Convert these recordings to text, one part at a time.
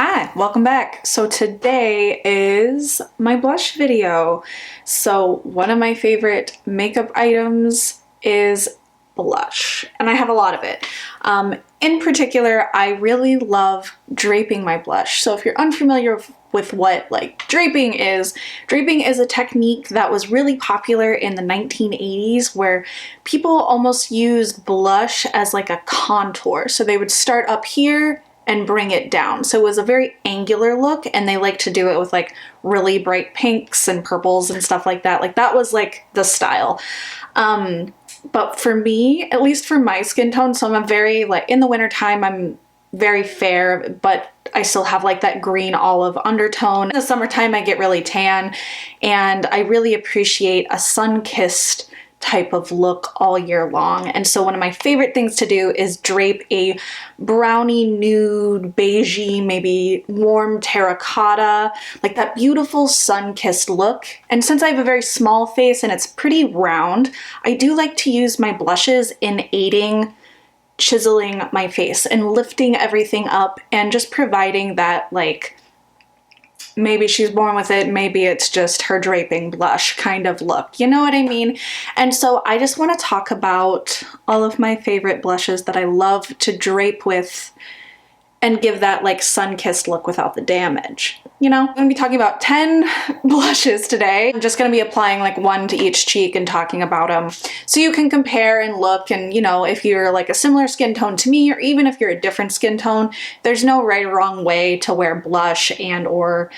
Hi, welcome back. So today is my blush video. So one of my favorite makeup items is blush, and I have a lot of it. In particular, I really love draping my blush. So if you're unfamiliar with what draping is a technique that was really popular in the 1980s where people almost used blush as like a contour. So they would start up here and bring it down. So it was a very angular look, and they like to do it with like really bright pinks and purples and stuff like that. Like that was like the style. But for me, at least for my skin tone, so I'm very in the wintertime, I'm very fair, but I still have like that green olive undertone. In the summertime, I get really tan, and I really appreciate a sun-kissed type of look all year long. And so one of my favorite things to do is drape a brownie nude, beigey, maybe warm terracotta, like that beautiful sun-kissed look. And since I have a very small face and it's pretty round, I do like to use my blushes in aiding chiseling my face and lifting everything up and just providing that maybe she's born with it, maybe it's just her draping blush kind of look, you know what I mean? And so I just want to talk about all of my favorite blushes that I love to drape with and give that sun-kissed look without the damage. You know, I'm gonna be talking about 10 blushes today. I'm just gonna be applying one to each cheek and talking about them so you can compare and look, and you know, if you're a similar skin tone to me, or even if you're a different skin tone, there's no right or wrong way to wear blush, and or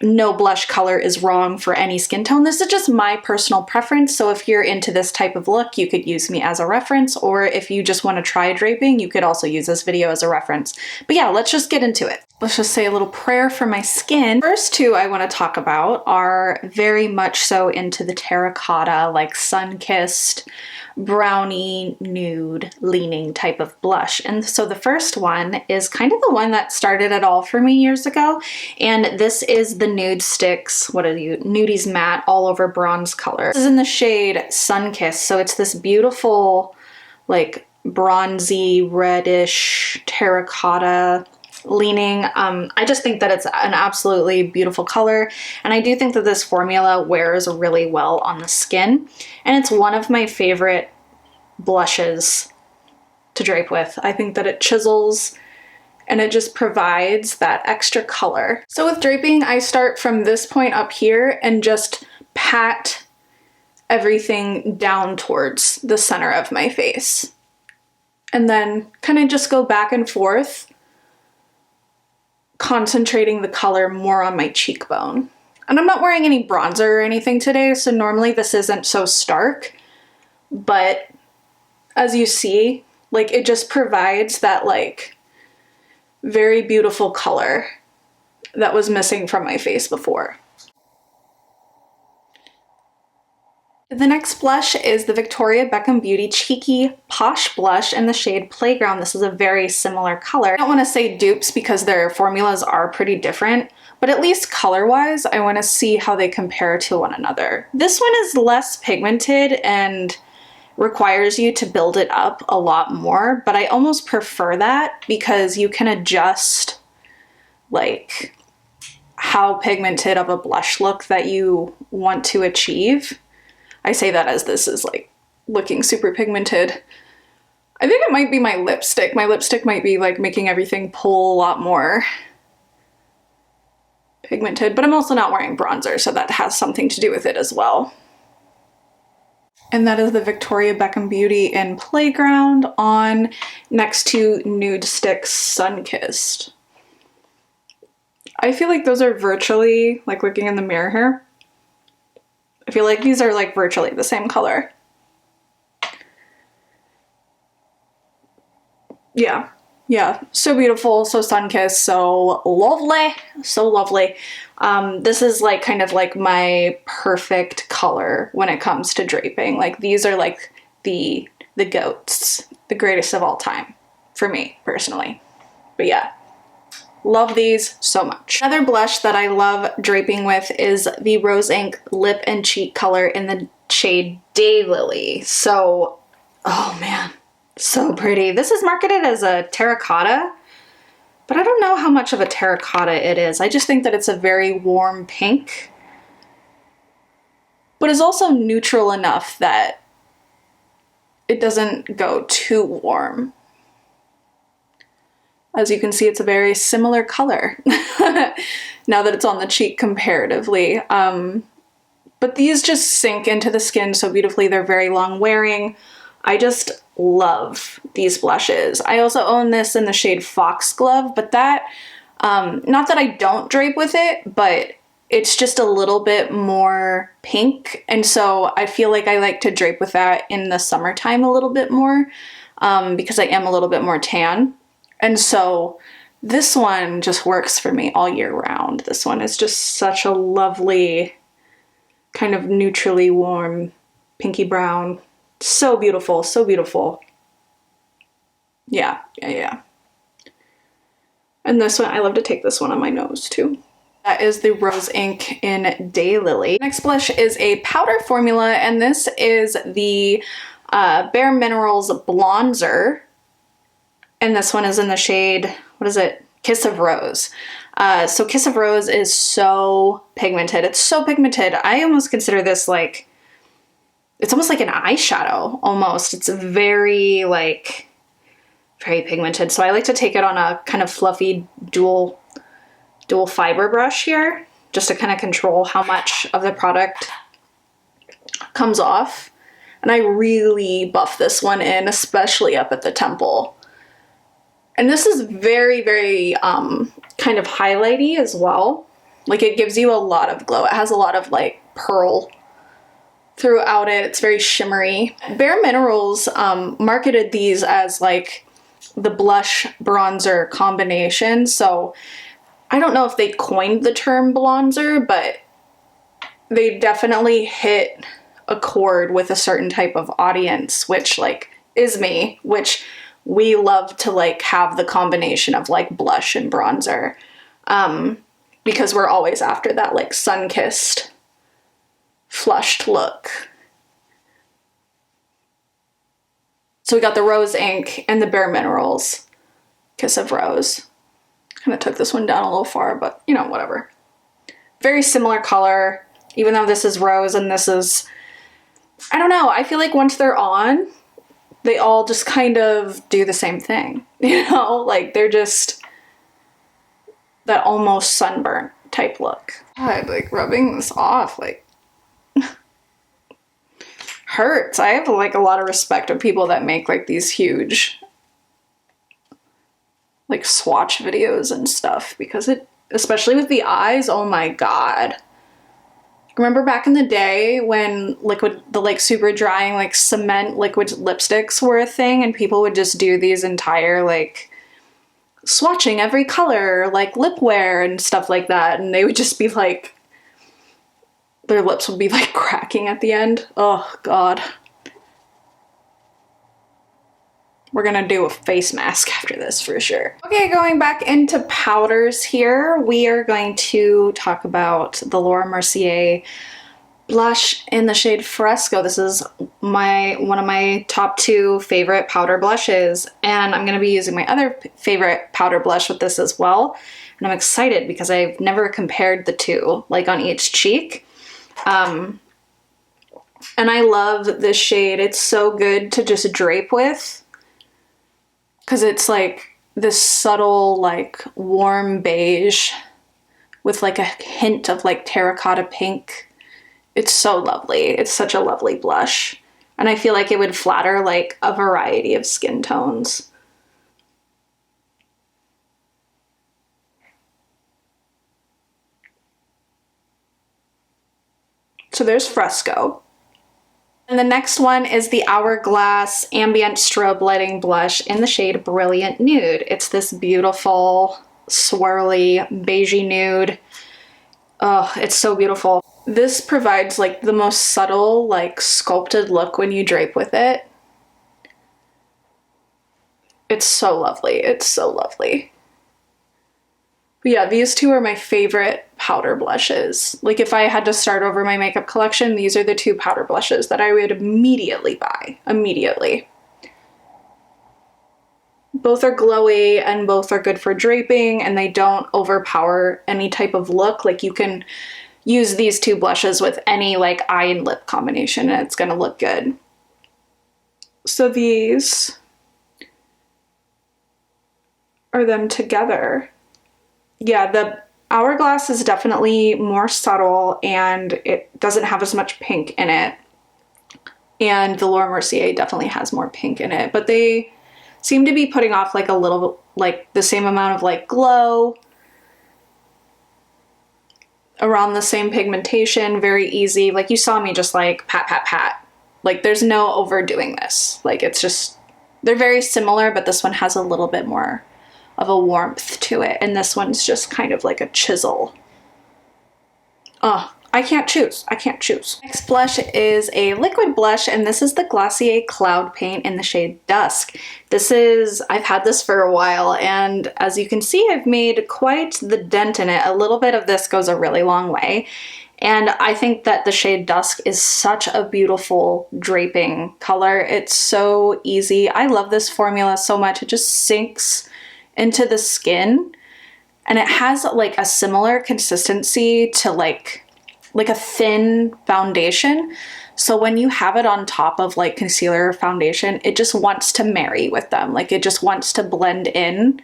no blush color is wrong for any skin tone. This is just my personal preference. So if you're into this type of look, you could use me as a reference, or if you just want to try draping, you could also use this video as a reference. But yeah, let's just get into it. Let's just say a little prayer for my skin. First two I want to talk about are very much so into the terracotta, sun-kissed, brownie nude leaning type of blush. And so the first one is kind of the one that started it all for me years ago, and this is the Nudestix, Nudies matte all over bronze color. This is in the shade Sunkissed, so it's this beautiful bronzy reddish terracotta leaning. I just think that it's an absolutely beautiful color, and I do think that this formula wears really well on the skin, and it's one of my favorite blushes to drape with. I think that it chisels and it just provides that extra color. So with draping, I start from this point up here and just pat everything down towards the center of my face, and then kind of just go back and forth, concentrating the color more on my cheekbone. And I'm not wearing any bronzer or anything today, so normally this isn't so stark, but as you see, it just provides that very beautiful color that was missing from my face before. The next blush is the Victoria Beckham Beauty Cheeky Posh blush in the shade Playground. This is a very similar color. I don't want to say dupes because their formulas are pretty different, but at least color-wise, I want to see how they compare to one another. This one is less pigmented and requires you to build it up a lot more, but I almost prefer that because you can adjust how pigmented of a blush look that you want to achieve. I say that as this is looking super pigmented. I think it might be my lipstick. My lipstick might be making everything pull a lot more pigmented, but I'm also not wearing bronzer, so that has something to do with it as well. And that is the Victoria Beckham Beauty in Playground on next to Nudestix Sunkissed. I feel like those are virtually, looking in the mirror here, I feel like these are virtually the same color. Yeah, so beautiful, so sun-kissed, so lovely, so lovely. This is kind of my perfect color when it comes to draping. These are the goats, the greatest of all time for me personally. But yeah, love these so much. Another blush that I love draping with is the Rose Ink Lip and Cheek color in the shade Daylily. So, oh man, so pretty. This is marketed as a terracotta, but I don't know how much of a terracotta it is. I just think that it's a very warm pink, but is also neutral enough that it doesn't go too warm. As you can see, it's a very similar color now that it's on the cheek comparatively. But these just sink into the skin so beautifully. They're very long wearing. I just love these blushes. I also own this in the shade Foxglove, but that, not that I don't drape with it, but it's just a little bit more pink. And so I feel like I like to drape with that in the summertime a little bit more, because I am a little bit more tan. And so this one just works for me all year round. This one is just such a lovely, kind of neutrally warm, pinky brown. So beautiful, so beautiful. Yeah. And this one, I love to take this one on my nose too. That is the Rose Ink in Daylily. Next blush is a powder formula, and this is the Bare Minerals Blonzer. And this one is in the shade, what is it? Kiss of Rose. So Kiss of Rose is so pigmented. It's so pigmented. I almost consider this like, it's almost like an eyeshadow almost. It's very like, very pigmented. So I like to take it on a kind of fluffy dual fiber brush here, just to kind of control how much of the product comes off. And I really buff this one in, especially up at the temple. And this is very, very kind of highlighty as well. Like it gives you a lot of glow. It has a lot of like pearl throughout it. It's very shimmery. Bare Minerals marketed these as like the blush bronzer combination. So I don't know if they coined the term Blonzer, but they definitely hit a chord with a certain type of audience, which like is me, which we love to like have the combination of like blush and bronzer, because we're always after that like sun-kissed, flushed look. So we got the Rose Ink and the Bare Minerals Kiss of Rose. Kind of took this one down a little far, but you know, whatever. Very similar color, even though this is rose and this is, I don't know, I feel like once they're on, they all just kind of do the same thing, you know? Like they're just that almost sunburnt type look. God, like rubbing this off, like hurts. I have like a lot of respect of people that make like these huge like swatch videos and stuff, because it, especially with the eyes, oh my god. Remember back in the day when the like super drying like cement liquid lipsticks were a thing, and people would just do these entire like swatching every color like lip wear and stuff like that, and they would just be like, their lips would be like cracking at the end. Oh god. We're gonna do a face mask after this for sure. Okay, going back into powders here, we are going to talk about the Laura Mercier blush in the shade Fresco. This is one of my top 2 favorite powder blushes, and I'm gonna be using my other favorite powder blush with this as well. And I'm excited because I've never compared the two, like on each cheek. And I love this shade. It's so good to just drape with, because it's like this subtle like warm beige with like a hint of like terracotta pink. It's so lovely. It's such a lovely blush, and I feel like it would flatter like a variety of skin tones. So there's Fresco. And the next one is the Hourglass Ambient Strobe Lighting Blush in the shade Brilliant Nude. It's this beautiful, swirly, beigey nude. Oh, it's so beautiful. This provides like the most subtle, like sculpted look when you drape with it. It's so lovely. It's so lovely. But yeah, these two are my favorite powder blushes. Like if I had to start over my makeup collection, these are the 2 powder blushes that I would immediately buy. Immediately. Both are glowy and both are good for draping, and they don't overpower any type of look. Like you can use these two blushes with any like eye and lip combination and it's gonna look good. So these are them together. Yeah, the Hourglass is definitely more subtle and it doesn't have as much pink in it. And the Laura Mercier definitely has more pink in it, but they seem to be putting off like a little, like the same amount of like glow, around the same pigmentation, very easy. Like you saw me just like pat, pat, pat. Like there's no overdoing this. Like it's just, they're very similar, but this one has a little bit more of a warmth to it. And this one's just kind of like a chisel. Oh, I can't choose. I can't choose. Next blush is a liquid blush, and this is the Glossier Cloud Paint in the shade Dusk. This is, I've had this for a while, and as you can see, I've made quite the dent in it. A little bit of this goes a really long way. And I think that the shade Dusk is such a beautiful draping color. It's so easy. I love this formula so much. It just sinks into the skin, and it has like a similar consistency to like a thin foundation. So when you have it on top of like concealer or foundation, it just wants to marry with them. Like it just wants to blend in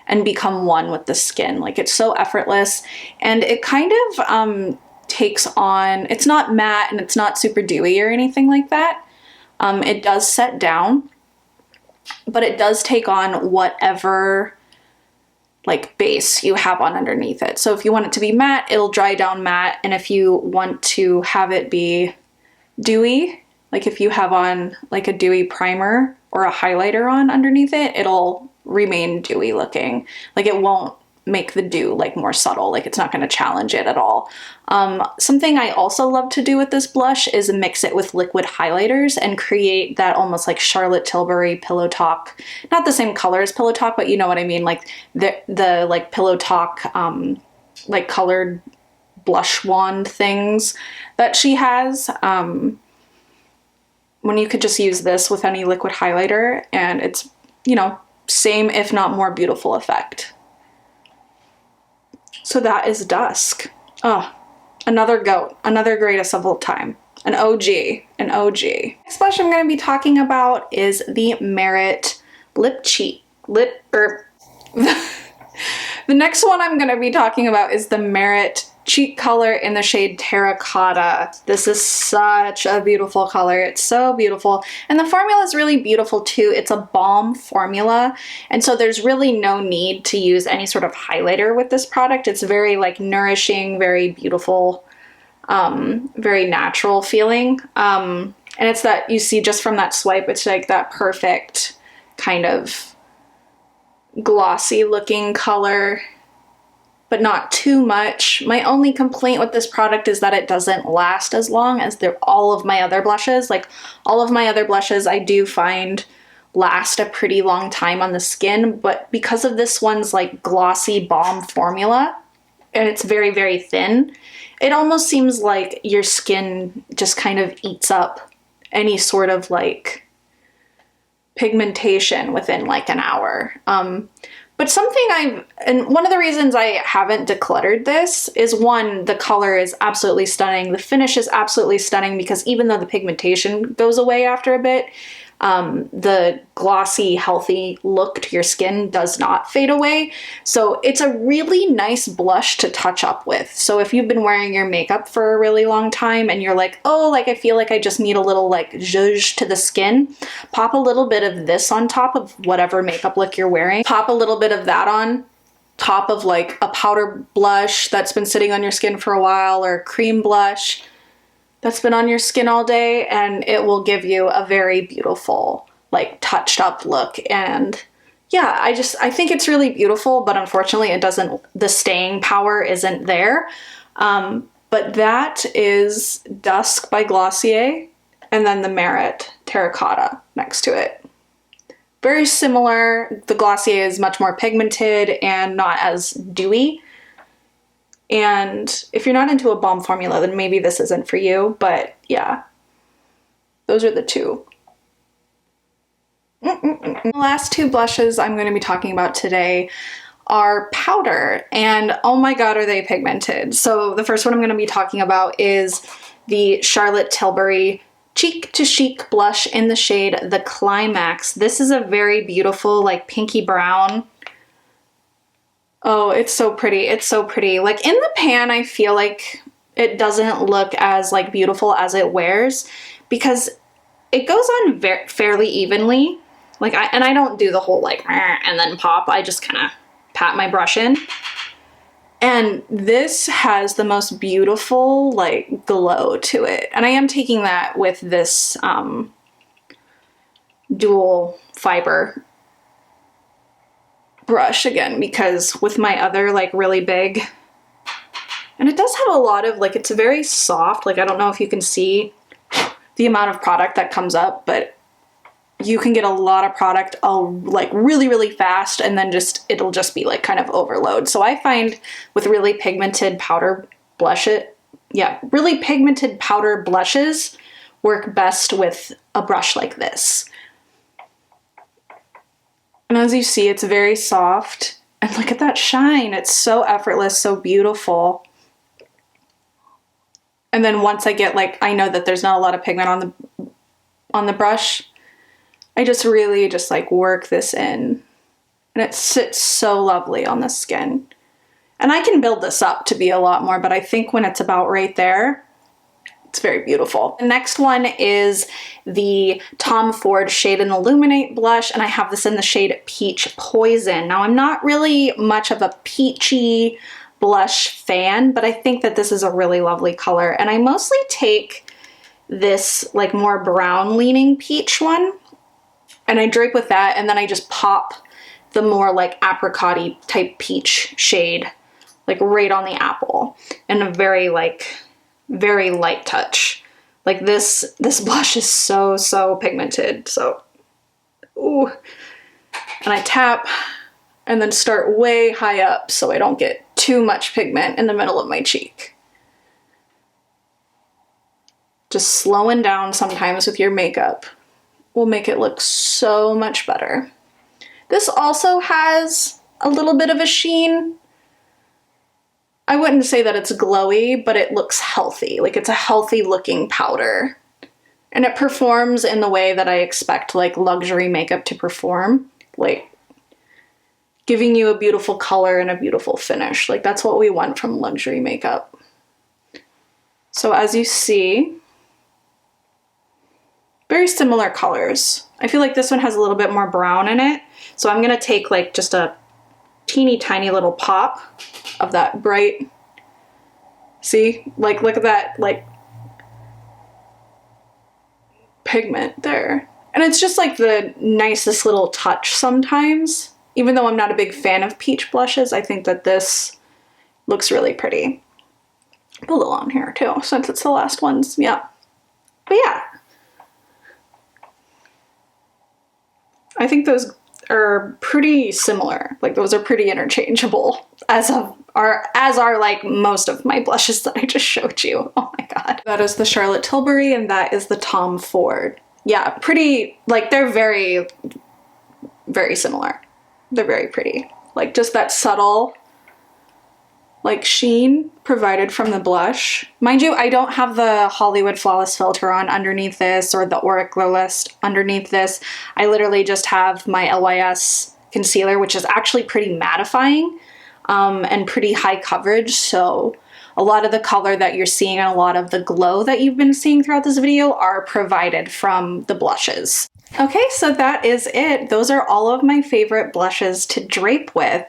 and become one with the skin. Like it's so effortless, and it kind of takes on, it's not matte and it's not super dewy or anything like that. It does set down, but it does take on whatever like base you have on underneath it. So if you want it to be matte, it'll dry down matte. And if you want to have it be dewy, like if you have on like a dewy primer or a highlighter on underneath it, it'll remain dewy looking. Like it won't make the dew like more subtle. Like it's not going to challenge it at all. Something I also love to do with this blush is mix it with liquid highlighters and create that almost like Charlotte Tilbury Pillow Talk, not the same color as Pillow Talk, but you know what I mean, like the like Pillow Talk like colored blush wand things that she has, when you could just use this with any liquid highlighter and it's, you know, same if not more beautiful effect. So that is Dusk. Oh, another GOAT, another greatest of all time. An OG, an OG. Next blush I'm going to be talking about is the Merit The next one I'm going to be talking about is the Merit Cheek color in the shade Terracotta. This is such a beautiful color. It's so beautiful. And the formula is really beautiful too. It's a balm formula. And so there's really no need to use any sort of highlighter with this product. It's very like nourishing, very beautiful, very natural feeling. And it's that you see just from that swipe, it's like that perfect kind of glossy looking color, but not too much. My only complaint with this product is that it doesn't last as long as all of my other blushes. Like all of my other blushes I do find last a pretty long time on the skin, but because of this one's like glossy balm formula, and it's very, very thin, it almost seems like your skin just kind of eats up any sort of like pigmentation within like an hour. But something and one of the reasons I haven't decluttered this is, one, the color is absolutely stunning. The finish is absolutely stunning because even though the pigmentation goes away after a bit, the glossy, healthy look to your skin does not fade away. So it's a really nice blush to touch up with. So if you've been wearing your makeup for a really long time and you're like, oh, like I feel like I just need a little like zhuzh to the skin, pop a little bit of this on top of whatever makeup look you're wearing. Pop a little bit of that on top of like a powder blush that's been sitting on your skin for a while, or a cream blush that's been on your skin all day, and it will give you a very beautiful, like touched up look. And yeah, I think it's really beautiful, but unfortunately the staying power isn't there. But that is Dusk by Glossier, and then the Merit Terracotta next to it. Very similar. The Glossier is much more pigmented and not as dewy. And if you're not into a balm formula, then maybe this isn't for you. But yeah, those are the two. The last two blushes I'm going to be talking about today are powder, and oh my god, are they pigmented. So the first one I'm going to be talking about is the Charlotte Tilbury Cheek to Chic blush in the shade The Climax. This is a very beautiful, like, pinky brown. Oh, it's so pretty. It's so pretty. Like, in the pan, I feel like it doesn't look as, like, beautiful as it wears because it goes on fairly evenly. Like, I don't do the whole, like, and then pop. I just kind of pat my brush in. And this has the most beautiful, like, glow to it. And I am taking that with this dual fiber brush again, because with my other, like, really big, and it does have a lot of, like, it's very soft. Like, I don't know if you can see the amount of product that comes up, but you can get a lot of product like really, really fast, and then it'll just be like kind of overload. So I find with really pigmented powder really pigmented powder blushes work best with a brush like this. And as you see, it's very soft, and look at that shine. It's so effortless, so beautiful. And then once I get, like, I know that there's not a lot of pigment on the brush, I just really just like work this in, and it sits so lovely on the skin. And I can build this up to be a lot more, but I think when it's about right there, it's very beautiful. The next one is the Tom Ford Shade and Illuminate blush, and I have this in the shade Peach Poison. Now, I'm not really much of a peachy blush fan, but I think that this is a really lovely color, and I mostly take this, like, more brown leaning peach one, and I drape with that, and then I just pop the more, like, apricot-y type peach shade, like, right on the apple, and a very, like, very light touch. Like, this blush is so, so pigmented, so, ooh. And I tap, and then start way high up so I don't get too much pigment in the middle of my cheek. Just slowing down sometimes with your makeup will make it look so much better. This also has a little bit of a sheen. I wouldn't say that it's glowy, but it looks healthy. Like, it's a healthy looking powder. And it performs in the way that I expect, like, luxury makeup to perform. Like, giving you a beautiful color and a beautiful finish. Like, that's what we want from luxury makeup. So as you see, very similar colors. I feel like this one has a little bit more brown in it. So I'm gonna take, like, just a teeny tiny little pop of that bright, see? Like, look at that, like, pigment there. And it's just, like, the nicest little touch sometimes. Even though I'm not a big fan of peach blushes, I think that this looks really pretty. Put a little on here too, since it's the last ones, yeah. But yeah. I think those are pretty similar. Like, those are pretty interchangeable, as are like most of my blushes that I just showed you. Oh my god. That is the Charlotte Tilbury, and that is the Tom Ford. Yeah, pretty, like, they're very, very similar. They're very pretty. Like, just that subtle, like, sheen provided from the blush. Mind you, I don't have the Hollywood Flawless filter on underneath this, or the Auric Glow List underneath this. I literally just have my LYS concealer, which is actually pretty mattifying and pretty high coverage, so a lot of the color that you're seeing and a lot of the glow that you've been seeing throughout this video are provided from the blushes. Okay, so that is it. Those are all of my favorite blushes to drape with.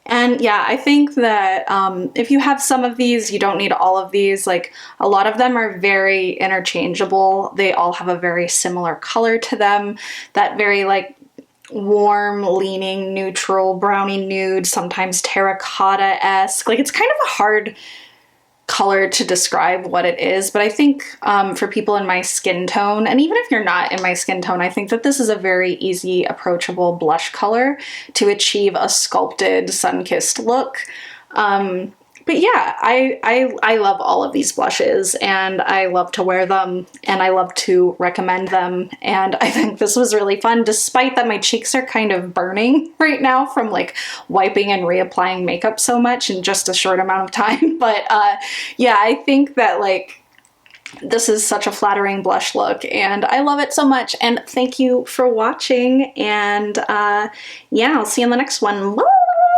And yeah, I think that if you have some of these, you don't need all of these. Like, a lot of them are very interchangeable. They all have a very similar color to them. That very, like, warm, leaning, neutral, brownie nude, sometimes terracotta-esque. Like, it's kind of a hard color to describe what it is, but I think for people in my skin tone, and even if you're not in my skin tone, I think that this is a very easy, approachable blush color to achieve a sculpted, sun-kissed look. But yeah, I love all of these blushes, and I love to wear them, and I love to recommend them, and I think this was really fun, despite that my cheeks are kind of burning right now from like wiping and reapplying makeup so much in just a short amount of time. But yeah, I think that like this is such a flattering blush look, and I love it so much, and thank you for watching, and yeah, I'll see you in the next one. Bye!